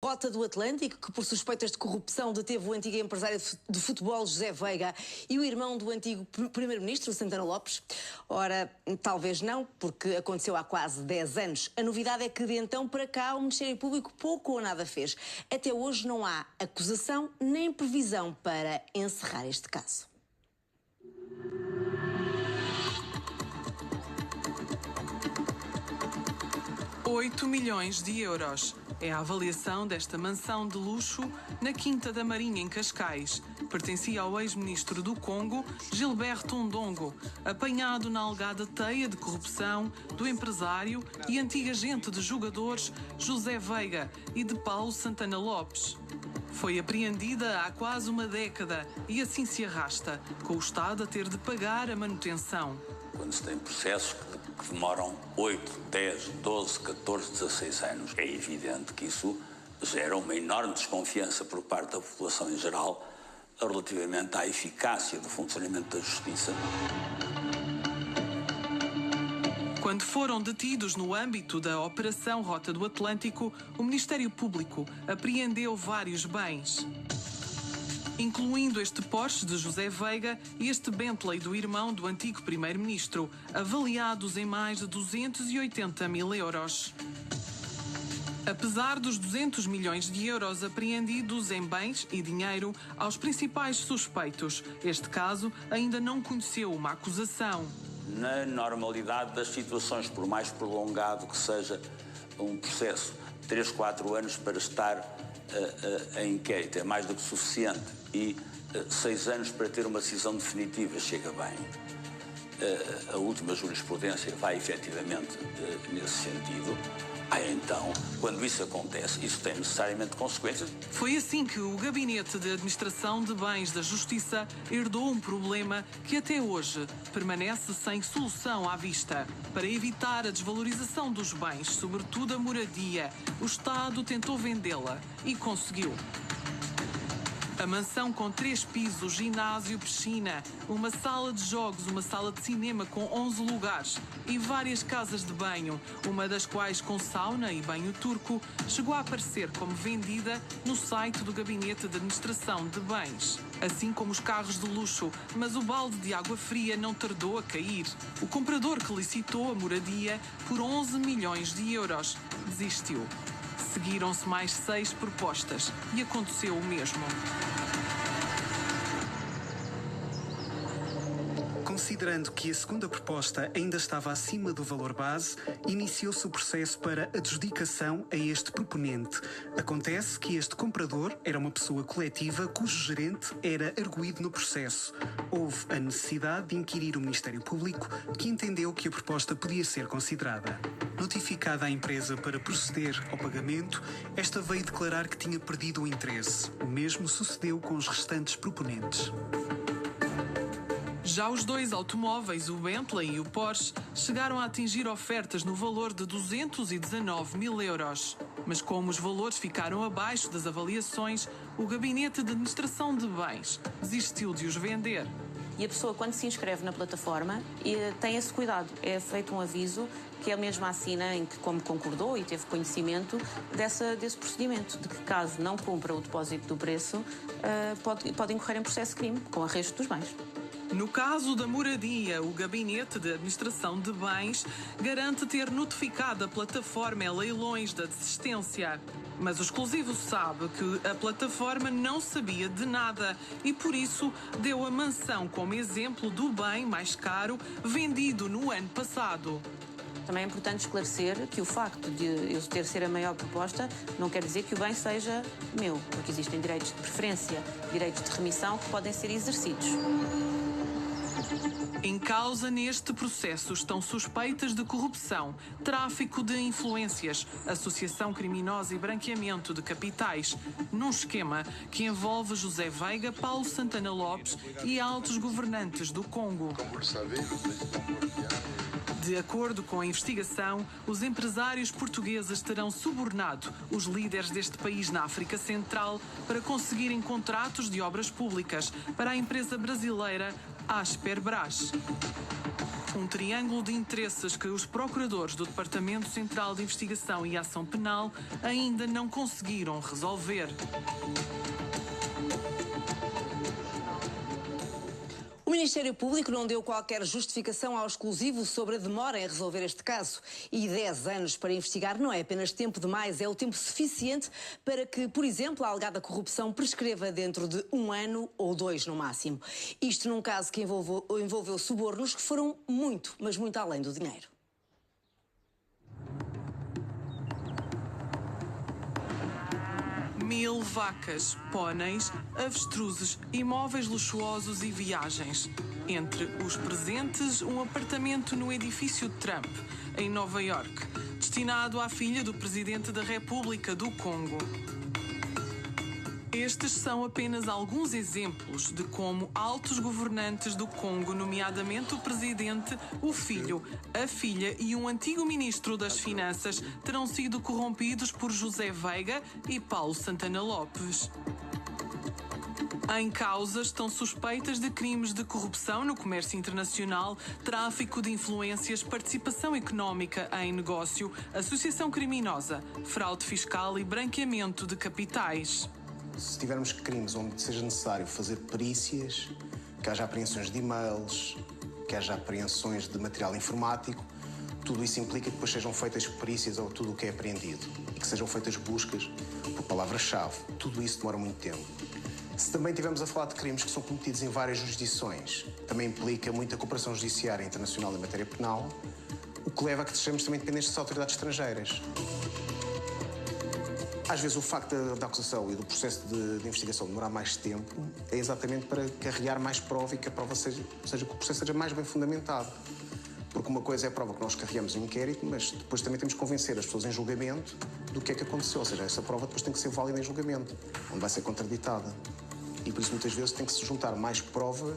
Rota do Atlântico, que por suspeitas de corrupção deteve o antigo empresário de futebol José Veiga e o irmão do antigo primeiro-ministro Santana Lopes? Ora, talvez não, porque aconteceu há quase 10 anos. A novidade é que de então para cá o Ministério Público pouco ou nada fez. Até hoje não há acusação nem previsão para encerrar este caso. €8 milhões é a avaliação desta mansão de luxo na Quinta da Marinha, em Cascais. Pertencia ao ex-ministro do Congo, Gilberto Ndongo, apanhado na alegada teia de corrupção do empresário e antigo agente de jogadores José Veiga e de Paulo Santana Lopes. Foi apreendida há quase uma década e assim se arrasta, com o Estado a ter de pagar a manutenção. Quando se tem processos que demoram 8, 10, 12, 14, 16 anos, é evidente que isso gera uma enorme desconfiança por parte da população em geral relativamente à eficácia do funcionamento da justiça. Quando foram detidos no âmbito da Operação Rota do Atlântico, o Ministério Público apreendeu vários bens, incluindo este Porsche de José Veiga e este Bentley do irmão do antigo primeiro-ministro, avaliados em mais de €280 mil. Apesar dos €200 milhões apreendidos em bens e dinheiro aos principais suspeitos, este caso ainda não conheceu uma acusação. Na normalidade das situações, por mais prolongado que seja um processo, 3, 4 anos para estar em inquérito é mais do que suficiente e 6 anos para ter uma decisão definitiva chega bem. A última jurisprudência vai efetivamente nesse sentido. Então, quando isso acontece, isso tem necessariamente consequências. Foi assim que o Gabinete de Administração de Bens da Justiça herdou um problema que até hoje permanece sem solução à vista. Para evitar a desvalorização dos bens, sobretudo a moradia, o Estado tentou vendê-la e conseguiu. A mansão com 3 pisos, ginásio, piscina, uma sala de jogos, uma sala de cinema com 11 lugares e várias casas de banho, uma das quais com sauna e banho turco, chegou a aparecer como vendida no site do Gabinete de Administração de Bens. Assim como os carros de luxo, mas o balde de água fria não tardou a cair. O comprador que licitou a moradia por €11 milhões desistiu. Seguiram-se mais 6 propostas e aconteceu o mesmo. Considerando que a segunda proposta ainda estava acima do valor base, iniciou-se o processo para adjudicação a este proponente. Acontece que este comprador era uma pessoa coletiva cujo gerente era arguido no processo. Houve a necessidade de inquirir o Ministério Público, que entendeu que a proposta podia ser considerada. Notificada à empresa para proceder ao pagamento, esta veio declarar que tinha perdido o interesse. O mesmo sucedeu com os restantes proponentes. Já os 2 automóveis, o Bentley e o Porsche, chegaram a atingir ofertas no valor de €219 mil. Mas como os valores ficaram abaixo das avaliações, o Gabinete de Administração de Bens desistiu de os vender. E a pessoa, quando se inscreve na plataforma, tem esse cuidado. É feito um aviso que ele mesmo assina em que, como concordou e teve conhecimento desse procedimento, de que caso não cumpra o depósito do preço, pode incorrer em processo de crime, com arresto dos bens. No caso da moradia, o Gabinete de Administração de Bens garante ter notificado a plataforma em leilões da desistência. Mas o exclusivo sabe que a plataforma não sabia de nada e, por isso, deu a mansão como exemplo do bem mais caro vendido no ano passado. Também é importante esclarecer que o facto de eu ter ser a maior proposta não quer dizer que o bem seja meu, porque existem direitos de preferência, direitos de remissão que podem ser exercidos. Em causa neste processo estão suspeitas de corrupção, tráfico de influências, associação criminosa e branqueamento de capitais, num esquema que envolve José Veiga, Paulo Santana Lopes e altos governantes do Congo. De acordo com a investigação, os empresários portugueses terão subornado os líderes deste país na África Central para conseguirem contratos de obras públicas para a empresa brasileira Asperbras. Um triângulo de interesses que os procuradores do Departamento Central de Investigação e Ação Penal ainda não conseguiram resolver. O Ministério Público não deu qualquer justificação ao exclusivo sobre a demora em resolver este caso. E 10 anos para investigar não é apenas tempo demais, é o tempo suficiente para que, por exemplo, a alegada corrupção prescreva dentro de 1 ano ou 2 no máximo. Isto num caso que envolveu subornos que foram muito, mas muito além do dinheiro. Mil vacas, póneis, avestruzes, imóveis luxuosos e viagens. Entre os presentes, um apartamento no edifício Trump, em Nova York, destinado à filha do presidente da República do Congo. Estes são apenas alguns exemplos de como altos governantes do Congo, nomeadamente o presidente, o filho, a filha e um antigo ministro das Finanças, terão sido corrompidos por José Veiga e Paulo Santana Lopes. Em causa estão suspeitas de crimes de corrupção no comércio internacional, tráfico de influências, participação económica em negócio, associação criminosa, fraude fiscal e branqueamento de capitais. Se tivermos crimes onde seja necessário fazer perícias, que haja apreensões de e-mails, que haja apreensões de material informático, tudo isso implica que depois sejam feitas perícias ou tudo o que é apreendido e que sejam feitas buscas por palavra-chave. Tudo isso demora muito tempo. Se também estivermos a falar de crimes que são cometidos em várias jurisdições, também implica muita cooperação judiciária internacional em matéria penal, o que leva a que sejamos também dependentes das autoridades estrangeiras. Às vezes o facto da acusação e do processo de investigação demorar mais tempo é exatamente para carregar mais prova e que a prova seja que o processo seja mais bem fundamentado. Porque uma coisa é a prova que nós carregamos em inquérito, mas depois também temos que convencer as pessoas em julgamento do que é que aconteceu. Ou seja, essa prova depois tem que ser válida em julgamento, onde vai ser contraditada. E por isso muitas vezes tem que se juntar mais prova,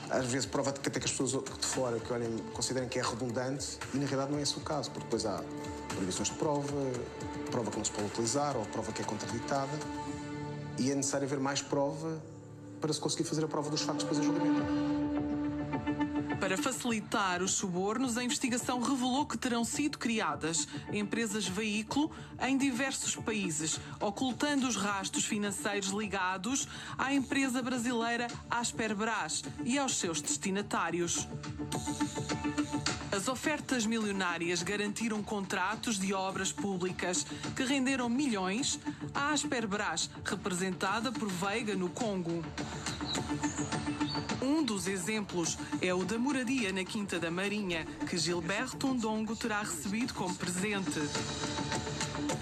às vezes prova que até que as pessoas de fora que olhem, considerem que é redundante e na realidade não é esse o caso, porque depois há proibições de prova que não se pode utilizar ou prova que é contraditada e é necessário haver mais prova para se conseguir fazer a prova dos factos depois em julgamento. Para facilitar os subornos, a investigação revelou que terão sido criadas empresas veículo em diversos países, ocultando os rastros financeiros ligados à empresa brasileira Asperbras e aos seus destinatários. As ofertas milionárias garantiram contratos de obras públicas que renderam milhões à Asperbras, representada por Veiga no Congo. Um dos exemplos é o da moradia na Quinta da Marinha, que Gilberto Ndongo terá recebido como presente.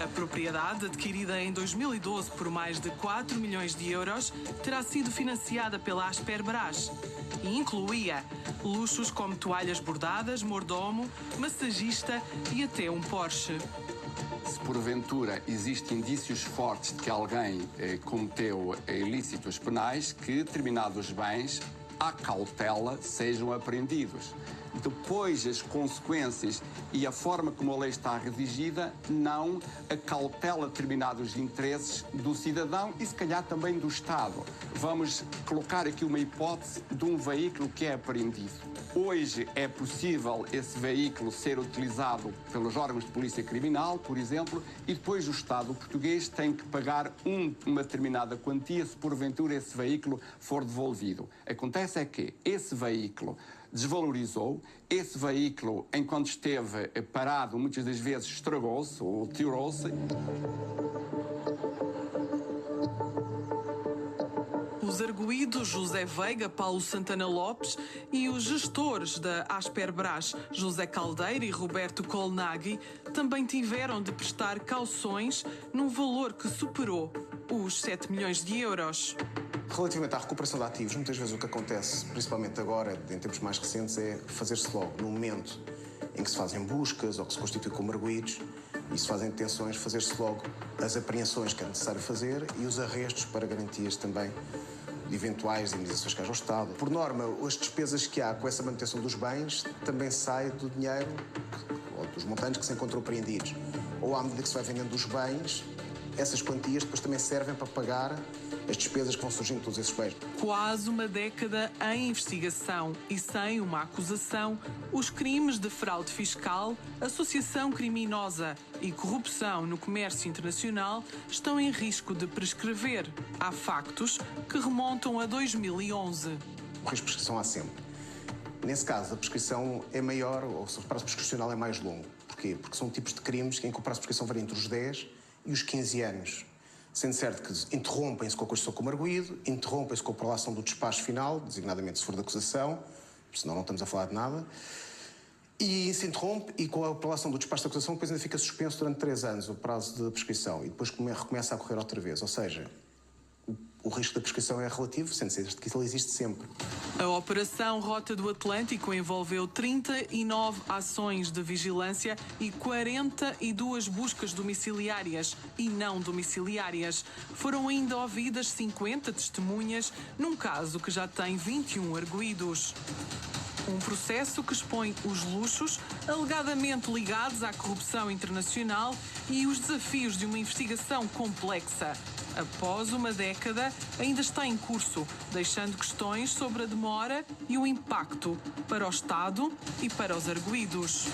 A propriedade, adquirida em 2012 por mais de 4 milhões de euros, terá sido financiada pela Asperbras e incluía luxos como toalhas bordadas, mordomo, massagista e até um Porsche. Se porventura existem indícios fortes de que alguém cometeu ilícitos penais, que determinados bens, à cautela, sejam apreendidos. Depois, as consequências e a forma como a lei está redigida não acautela determinados interesses do cidadão e, se calhar, também do Estado. Vamos colocar aqui uma hipótese de um veículo que é apreendido. Hoje é possível esse veículo ser utilizado pelos órgãos de polícia criminal, por exemplo, e depois o Estado português tem que pagar uma determinada quantia se porventura esse veículo for devolvido. Acontece é que esse veículo desvalorizou, esse veículo, enquanto esteve parado, muitas das vezes estragou-se ou deteriorou-se. Os arguidos José Veiga, Paulo Santana Lopes e os gestores da Asperbras, José Caldeira e Roberto Colnaghi, também tiveram de prestar cauções num valor que superou os 7 milhões de euros. Relativamente à recuperação de ativos, muitas vezes o que acontece, principalmente agora, em tempos mais recentes, é fazer-se logo no momento em que se fazem buscas ou que se constitui como arguidos e se fazem detenções, fazer-se logo as apreensões que é necessário fazer e os arrestos para garantias também de eventuais indenizações que haja ao Estado. Por norma, as despesas que há com essa manutenção dos bens também saem do dinheiro ou dos montantes que se encontram apreendidos. Ou à medida que se vai vendendo os bens, essas quantias depois também servem para pagar as despesas que vão surgindo de todos esses bens. Quase uma década em investigação e sem uma acusação, os crimes de fraude fiscal, associação criminosa e corrupção no comércio internacional estão em risco de prescrever. Há factos que remontam a 2011. O risco de prescrição há sempre. Nesse caso, a prescrição é maior, ou seja, o prazo prescricional é mais longo. Porquê? Porque são tipos de crimes em que o prazo de prescrição varia entre os 10 e os 15 anos. Sendo certo que interrompem-se com a constituição como arguido, interrompem-se com a prolação do despacho final, designadamente se for de acusação, senão não estamos a falar de nada, e se interrompe e com a prolação do despacho de acusação depois ainda fica suspenso durante 3 anos o prazo de prescrição e depois recomeça a correr outra vez. Ou seja, o risco da prescrição é relativo, sendo certo que ele existe sempre. A Operação Rota do Atlântico envolveu 39 ações de vigilância e 42 buscas domiciliárias e não domiciliárias. Foram ainda ouvidas 50 testemunhas, num caso que já tem 21 arguidos. Um processo que expõe os luxos alegadamente ligados à corrupção internacional e os desafios de uma investigação complexa. Após uma década, ainda está em curso, deixando questões sobre a demora e o impacto para o Estado e para os arguidos.